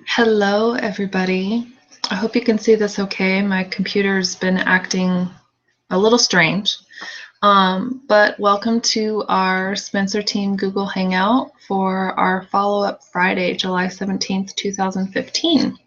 Hello, everybody. I hope you can see this okay. My computer's been acting a little strange. But welcome to our Spencer Team Google Hangout for our follow-up Friday, July 17th, 2015.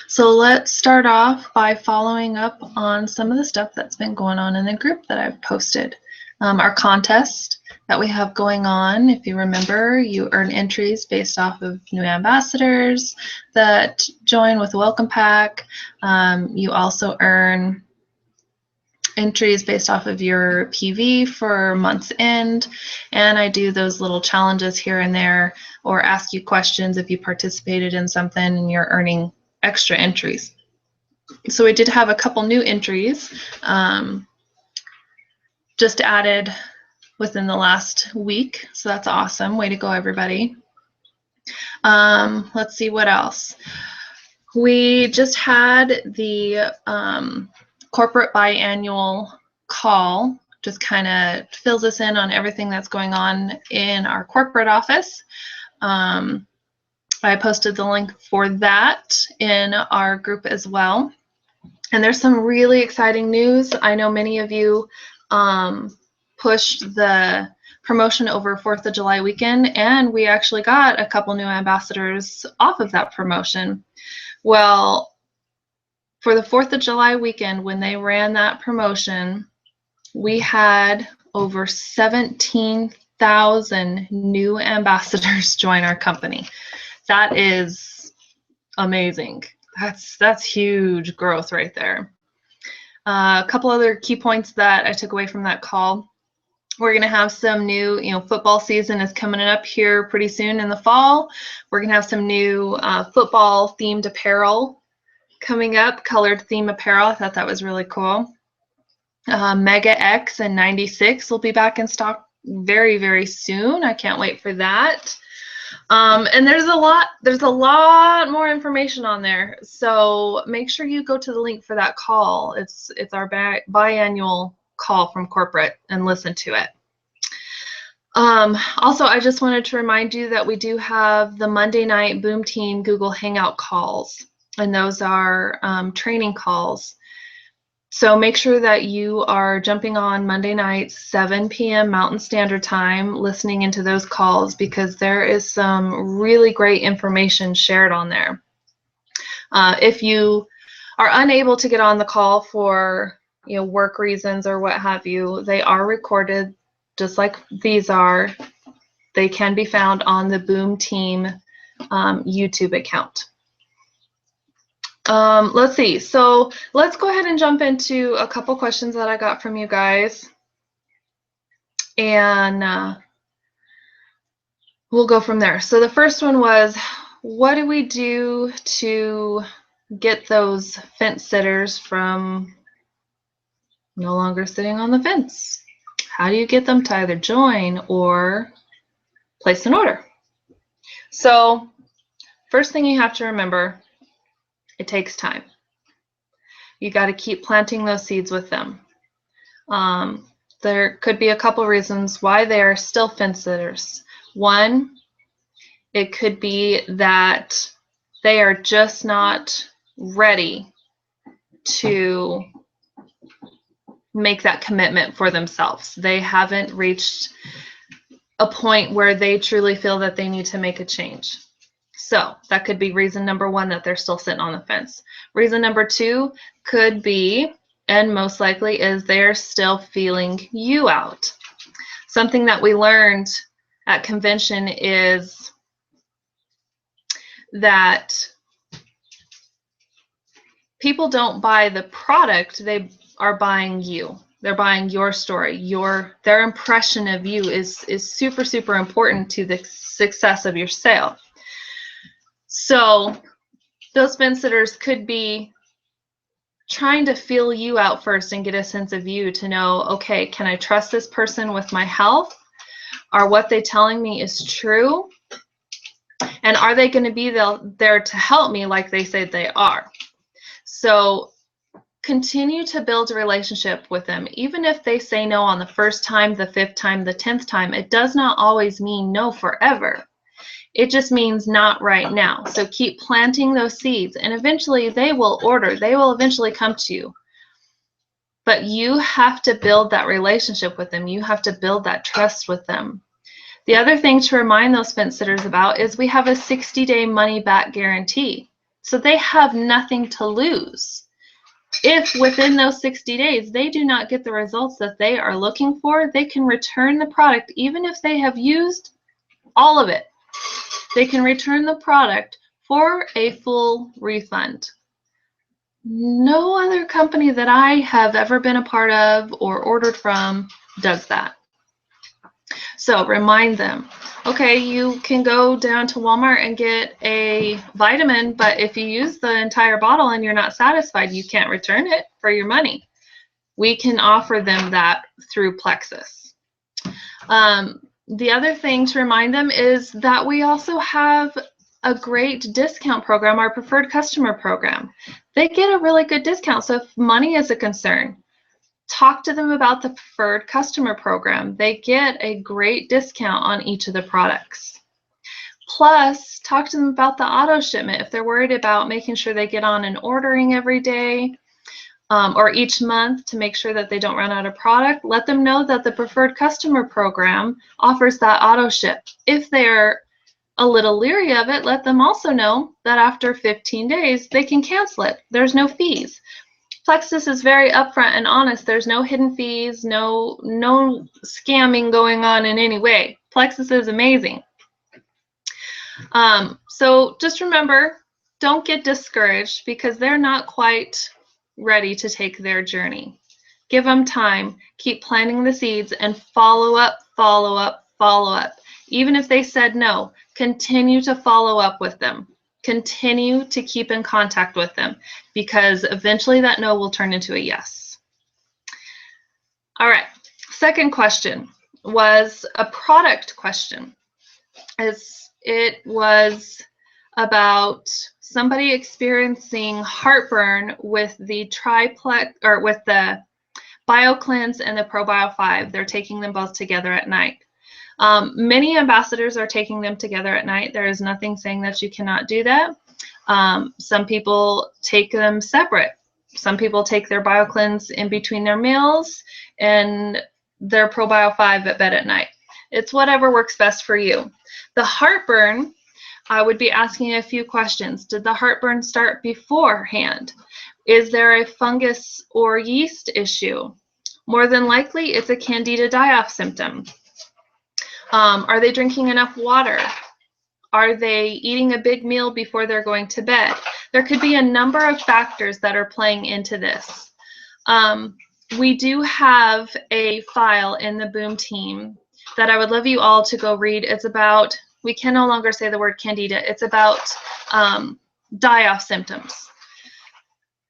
So let's start off by following up on some of the stuff that's been going on in the group that I've posted. Our contest that we have going on, if you remember, you earn entries based off of new ambassadors that join with a welcome pack. You also earn entries based off of your PV for month's end, and I do those little challenges here and there or ask you questions if you participated in something and you're earning extra entries. So we did have a couple new entries just added within the last week, so that's awesome. Way to go, everybody. Let's see what else. We just had the corporate biannual call, just kind of fills us in on everything that's going on in our corporate office. I posted the link for that in our group as well. And there's some really exciting news. I know many of you pushed the promotion over 4th of July weekend, and we actually got a couple new ambassadors off of that promotion. Well, for the 4th of July weekend, when they ran that promotion, we had over 17,000 new ambassadors join our company. That is amazing. That's huge growth right there. A couple other key points that I took away from that call. We're going to have some new, football season is coming up here pretty soon in the fall. We're going to have some new football themed apparel coming up, colored theme apparel. I thought that was really cool. Mega X and 96 will be back in stock very, very soon. I can't wait for that. And there's a lot more information on there. So make sure you go to the link for that call. It's our biannual call from corporate and listen to it. Also, I just wanted to remind you that we do have the Monday night Boom Team Google Hangout calls, and those are training calls. So make sure that you are jumping on Monday nights, 7 p.m. Mountain Standard Time, listening into those calls, because there is some really great information shared on there. If you are unable to get on the call for work reasons or what have you, they are recorded just like these are. They can be found on the Boom Team YouTube account. Let's see. So let's go ahead and jump into a couple questions that I got from you guys. And we'll go from there. So the first one was, what do we do to get those fence sitters from no longer sitting on the fence? How do you get them to either join or place an order? So first thing you have to remember, it takes time. You got to keep planting those seeds with them. There could be a couple reasons why they are still fence sitters. One, it could be that they are just not ready to make that commitment for themselves. They haven't reached a point where they truly feel that they need to make a change. So that could be reason number one, that they're still sitting on the fence. Reason number two could be, and most likely is, they're still feeling you out. Something that we learned at convention is that people don't buy the product, they are buying you. They're buying your story. Their impression of you is super, super important to the success of your sale. So those fence sitters could be trying to feel you out first and get a sense of you to know, okay, can I trust this person with my health? Are what they're telling me is true? And are they going to be there to help me like they say they are? So continue to build a relationship with them. Even if they say no on the first time, the 5th time, the 10th time, it does not always mean no forever. It just means not right now. So keep planting those seeds, and eventually they will order. They will eventually come to you. But you have to build that relationship with them. You have to build that trust with them. The other thing to remind those fence sitters about is we have a 60-day money-back guarantee. So they have nothing to lose. If within those 60 days they do not get the results that they are looking for, they can return the product. Even if they have used all of it, they can return the product for a full refund. No other company that I have ever been a part of or ordered from does that. So remind them, okay, you can go down to Walmart and get a vitamin, but if you use the entire bottle and you're not satisfied, you can't return it for your money. We can offer them that through Plexus. The other thing to remind them is that we also have a great discount program, our preferred customer program. They get a really good discount. So if money is a concern, talk to them about the preferred customer program. They get a great discount on each of the products. Plus, talk to them about the auto shipment. If they're worried about making sure they get on and ordering every day or each month to make sure that they don't run out of product, let them know that the preferred customer program offers that auto ship. If they're a little leery of it, let them also know that after 15 days, they can cancel it. There's no fees. Plexus is very upfront and honest. There's no hidden fees, no scamming going on in any way. Plexus is amazing. So just remember, don't get discouraged because they're not quite ready to take their journey. Give them time. Keep planting the seeds and follow up, follow up, follow up. Even if they said no, continue to follow up with them. Continue to keep in contact with them because eventually that no will turn into a yes. All right, second question was a product question. It was about somebody experiencing heartburn with the triplex or with the BioCleanse and the ProBio 5. They're taking them both together at night. Many ambassadors are taking them together at night. There is nothing saying that you cannot do that. Some people take them separate. Some people take their BioCleanse in between their meals and their ProBio 5 at bed at night. It's whatever works best for you. The heartburn, I would be asking a few questions. Did the heartburn start beforehand? Is there a fungus or yeast issue? More than likely, it's a Candida die-off symptom. Are they drinking enough water? Are they eating a big meal before they're going to bed? There could be a number of factors that are playing into this. We do have a file in the Boom team that I would love you all to go read. It's about, we can no longer say the word Candida, it's about die-off symptoms.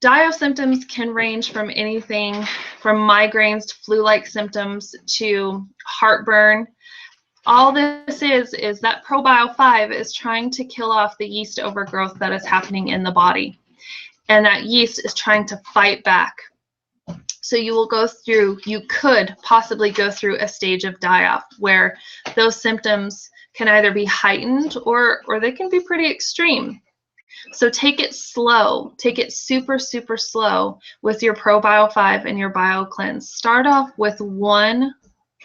Die-off symptoms can range from anything from migraines to flu-like symptoms to heartburn. All this is that ProBio 5 is trying to kill off the yeast overgrowth that is happening in the body. And that yeast is trying to fight back. So you will go through, you could possibly go through a stage of die-off where those symptoms can either be heightened or they can be pretty extreme. So take it slow, take it super, super slow with your ProBio 5 and your BioCleanse. Start off with one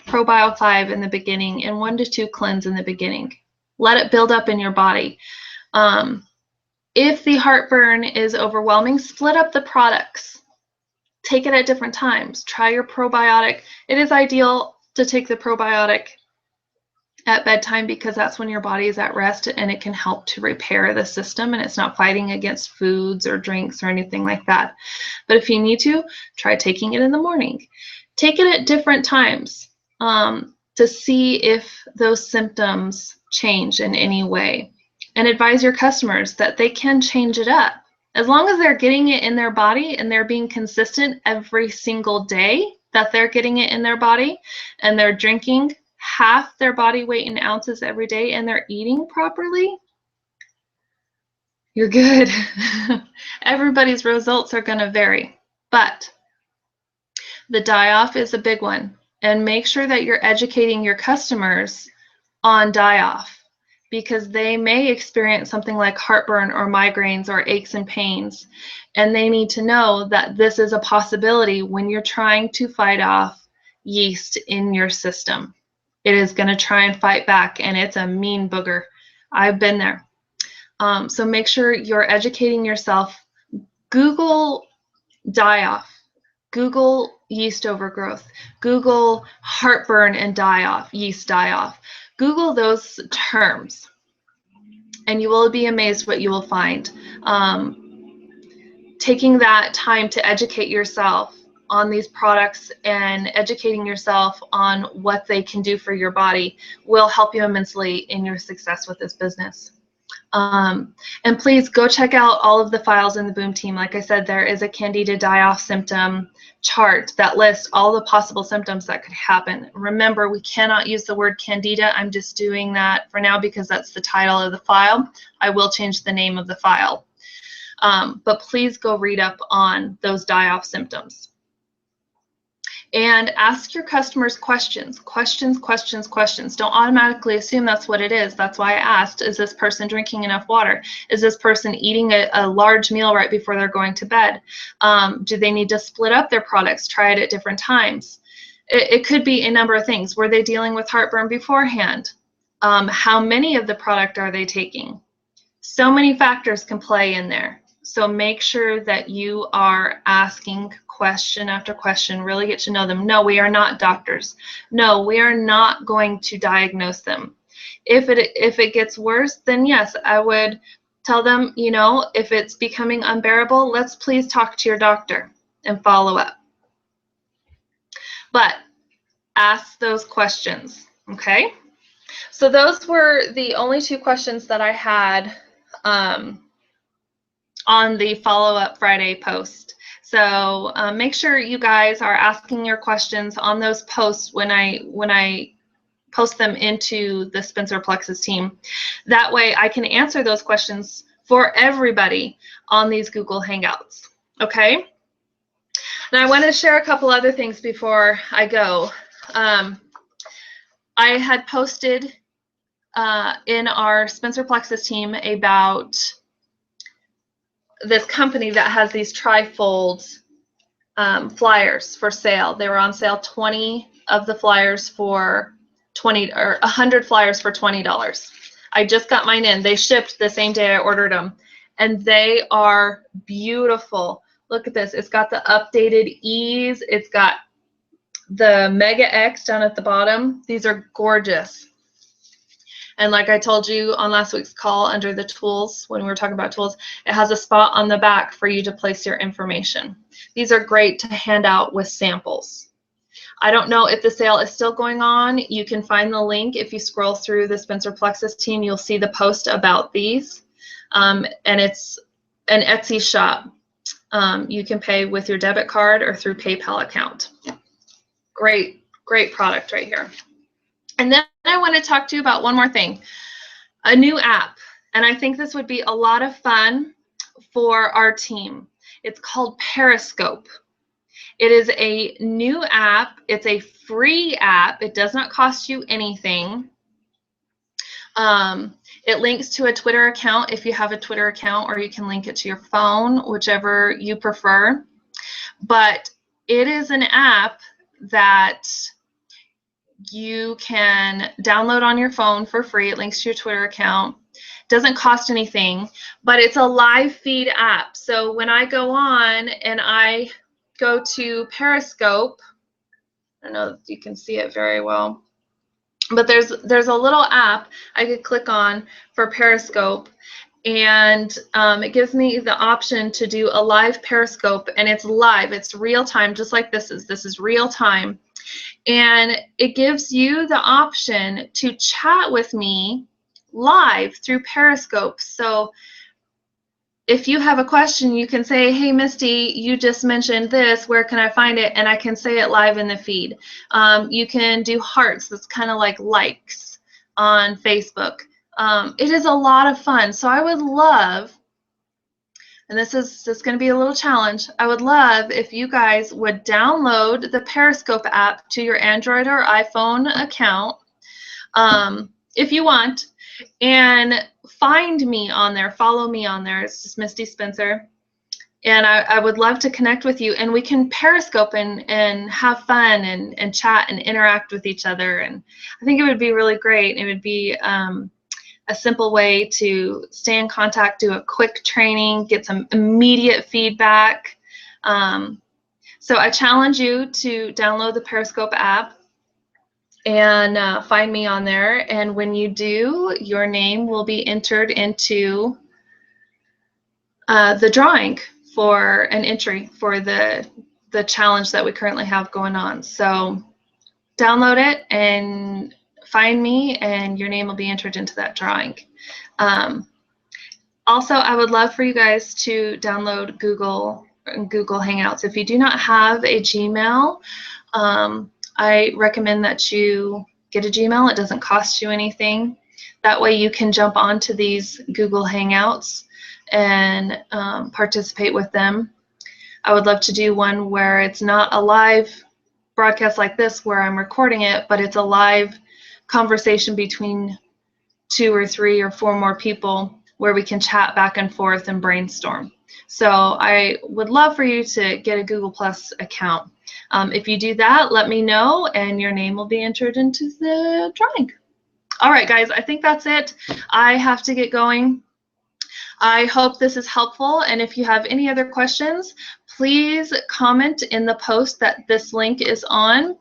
ProBio 5 in the beginning and 1 to 2 cleanse in the beginning. Let it build up in your body. If the heartburn is overwhelming, split up the products. Take it at different times. Try your probiotic. It is ideal to take the probiotic at bedtime because that's when your body is at rest and it can help to repair the system and it's not fighting against foods or drinks or anything like that. But if you need to, try taking it in the morning. Take it at different times to see if those symptoms change in any way. And advise your customers that they can change it up. As long as they're getting it in their body and they're being consistent every single day that they're getting it in their body and they're drinking half their body weight in ounces every day and they're eating properly, you're good. Everybody's results are going to vary, but the die-off is a big one. And make sure that you're educating your customers on die-off because they may experience something like heartburn or migraines or aches and pains. And they need to know that this is a possibility when you're trying to fight off yeast in your system. It is going to try and fight back, and it's a mean booger. I've been there. So make sure you're educating yourself. Google die-off. Google yeast overgrowth. Google heartburn and die-off, yeast die-off. Google those terms, and you will be amazed what you will find. Taking that time to educate yourself on these products and educating yourself on what they can do for your body will help you immensely in your success with this business. And please go check out all of the files in the Boom team. Like I said, there is a Candida die-off symptom chart that lists all the possible symptoms that could happen. Remember, we cannot use the word Candida. I'm just doing that for now because that's the title of the file. I will change the name of the file. But please go read up on those die-off symptoms. And ask your customers questions. Questions. Don't automatically assume that's what it is. That's why I asked, is this person drinking enough water? Is this person eating a large meal right before they're going to bed? Do they need to split up their products, try it at different times? It could be a number of things. Were they dealing with heartburn beforehand? How many of the product are they taking? So many factors can play in there. So make sure that you are asking question after question, really get to know them. No, we are not doctors. No, we are not going to diagnose them. If it gets worse, then yes, I would tell them, you know, if it's becoming unbearable, let's please talk to your doctor and follow up. But ask those questions, okay? So those were the only two questions that I had on the follow-up Friday post. So make sure you guys are asking your questions on those posts when I post them into the Spencer Plexus team. That way I can answer those questions for everybody on these Google Hangouts, okay? And I want to share a couple other things before I go. I had posted in our Spencer Plexus team about this company that has these trifold flyers for sale. They were on sale, 20 of the flyers for $20, or 100 flyers for $20. I just got mine in. They shipped the same day I ordered them, and they are beautiful. Look at this. It's got the updated ease. It's got the Mega X down at the bottom. These are gorgeous. And like I told you on last week's call, under the tools, when we were talking about tools, it has a spot on the back for you to place your information. These are great to hand out with samples. I don't know if the sale is still going on. You can find the link. If you scroll through the Spencer Plexus team, you'll see the post about these. And it's an Etsy shop. You can pay with your debit card or through PayPal account. Great, great product right here. And then I want to talk to you about one more thing, a new app. And I think this would be a lot of fun for our team. It's called Periscope. It is a new app. It's a free app. It does not cost you anything. It links to a Twitter account if you have a Twitter account, or you can link it to your phone, whichever you prefer. But it is an app that you can download on your phone for free. It links to your Twitter account. Doesn't cost anything, but it's a live feed app. So when I go on and I go to Periscope, I don't know if you can see it very well, but there's a little app I could click on for Periscope, and it gives me the option to do a live Periscope, and it's live. It's real time, just like this is. This is real time. And it gives you the option to chat with me live through Periscope. So if you have a question, you can say, hey, Misty, you just mentioned this. Where can I find it? And I can say it live in the feed. You can do hearts. That's kind of like likes on Facebook. It is a lot of fun. So I would love, and this is just going to be a little challenge, I would love if you guys would download the Periscope app to your Android or iPhone account if you want, And find me on there, follow me on there. It's just Misty Spencer. And I would love to connect with you, and we can Periscope and have fun and chat and interact with each other. And I think it would be really great. It would be a simple way to stay in contact, do a quick training, get some immediate feedback. So I challenge you to download the Periscope app and find me on there. And when you do, your name will be entered into the drawing for an entry for the challenge that we currently have going on. So download it and find me, and your name will be entered into that drawing. Also, I would love for you guys to download Google Hangouts. If you do not have a Gmail, I recommend that you get a Gmail. It doesn't cost you anything. That way you can jump onto these Google Hangouts and participate with them. I would love to do one where it's not a live broadcast like this where I'm recording it, but it's a live conversation between 2 or 3 or 4 more people where we can chat back and forth and brainstorm. So I would love for you to get a Google Plus account. If you do that, let me know, and your name will be entered into the drawing. All right, guys, I think that's it. I have to get going. I hope this is helpful, and if you have any other questions, please comment in the post that this link is on,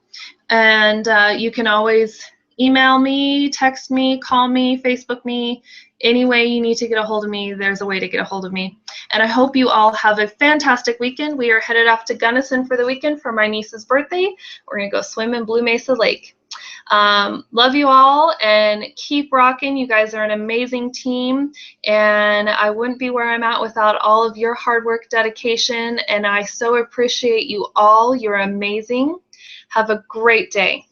and you can always email me, text me, call me, Facebook me. Any way you need to get a hold of me, there's a way to get a hold of me. And I hope you all have a fantastic weekend. We are headed off to Gunnison for the weekend for my niece's birthday. We're going to go swim in Blue Mesa Lake. Love you all, and keep rocking. You guys are an amazing team, and I wouldn't be where I'm at without all of your hard work, dedication, and I so appreciate you all. You're amazing. Have a great day.